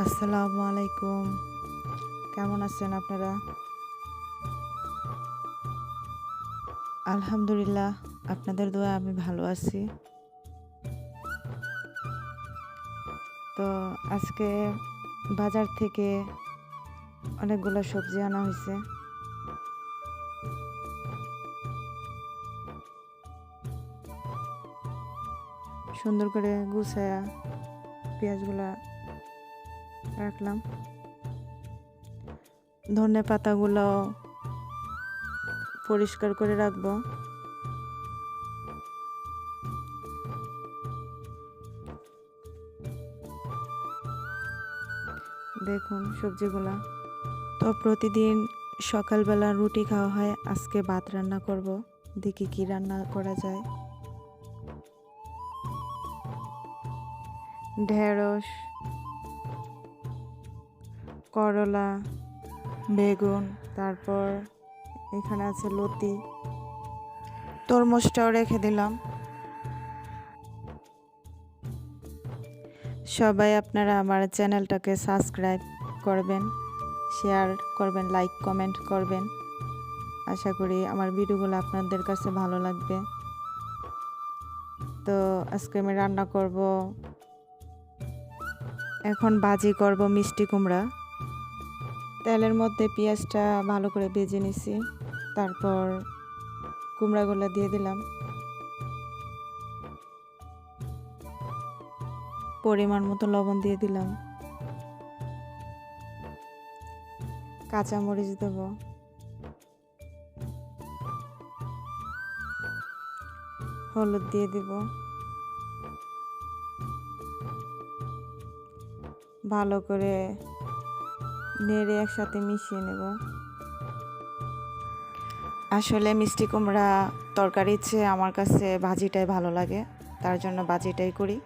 আসসালামু আলাইকুম। কেমন আছেন আপনারা? আলহামদুলিল্লাহ, আপনাদের দোয়ায় আমি ভালো আছি। তো আজকে বাজার থেকে অনেকগুলো সবজি আনা হয়েছে। সুন্দর করে গুছায়া পেঁয়াজগুলা রাখলাম। ধনে পাতাগুলো পরিষ্কার করে রাখবো। দেখুন সবজিগুলা। তো প্রতিদিন সকালবেলা রুটি খাওয়া হয়, আজকে ভাত রান্না করব। দেখি কি রান্না করা যায়। ঢেঁড়স, করলা, বেগুন, তারপর এখানে আছে লতি, তরমুজটাও রেখে দিলাম। সবাই আপনারা আমার চ্যানেলটাকে সাবস্ক্রাইব করবেন, শেয়ার করবেন, লাইক কমেন্ট করবেন। আশা করি আমার ভিডিওগুলো আপনাদের কাছে ভালো লাগবে। তো আজকে আমি রান্না করব, এখন ভাজি করব মিষ্টি কুমড়া। তেলের মধ্যে পেঁয়াজটা ভালো করে ভেজে নিছি, তারপর কুমড়াগুলো দিয়ে দিলাম। পরিমাণ মতো লবণ দিয়ে দিলাম। কাঁচামরিচ দেব, হলুদ দিয়ে দিব, ভালো করে নেড়ে একসাথে মিশিয়ে নেব। আসলে মিষ্টি কুমড়া তরকারির চেয়ে আমার কাছে ভাজিটাই ভালো লাগে, তার জন্য ভাজিটাই করি।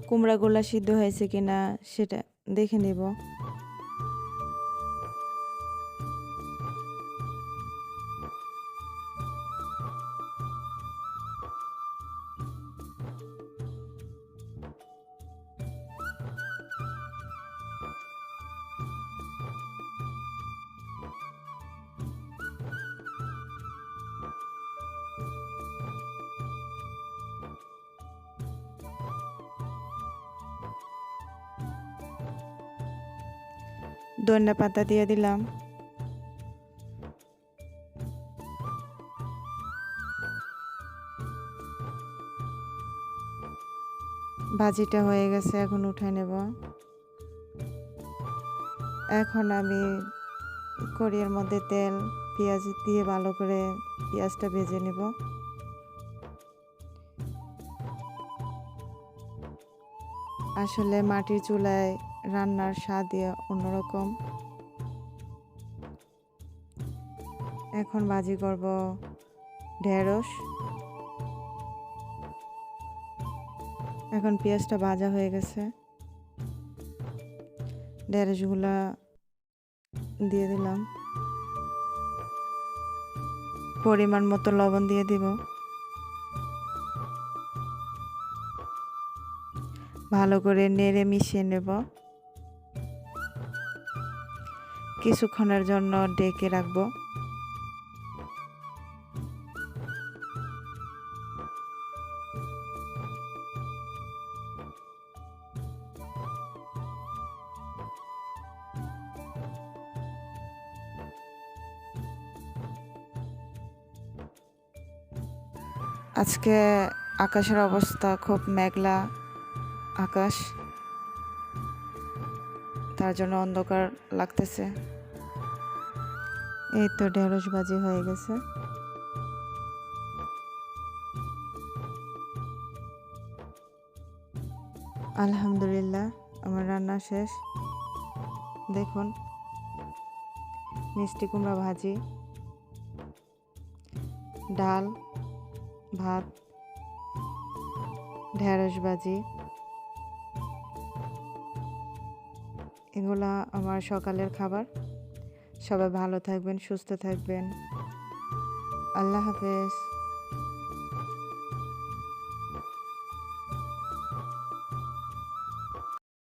কুমড়াগুলো সিদ্ধ হয়েছে কিনা সেটা দেখে নেব। ধনে পাতা দিয়ে দিলাম। ভাজিটা হয়ে গেছে, এখন উঠাই নেব। এখন আমি কড়ির মধ্যে তেল পেঁয়াজ দিয়ে ভালো করে পেঁয়াজটা ভেজে নেব। আসলে মাটির চুলায় রান্নার স্বাদই অন্যরকম। এখন ভাজি করব ঢেঁড়স। এখন পেঁয়াজটা ভাজা হয়ে গেছে, ঢেঁড়সগুলা দিয়ে দিলাম। পরিমাণ মতো লবণ দিয়ে দিব। ভালো করে নেড়ে মিশিয়ে নেব। কিছুক্ষণের জন্য ঢেকে রাখবো। আজকে আকাশের অবস্থা খুব মেঘলা আকাশ, তার জন্য অন্ধকার লাগতেছে। এই তো ঢেঁড়স ভাজি হয়ে গেছে। আলহামদুলিল্লাহ, আমার রান্না শেষ। দেখুন, মিষ্টি কুমড়া ভাজি, ডাল, ভাত, ঢেঁড়স ভাজি, এগুলা আমার সকালের খাবার। সবাই ভালো থাকবেন, সুস্থ থাকবেন। আল্লাহ হাফেজ।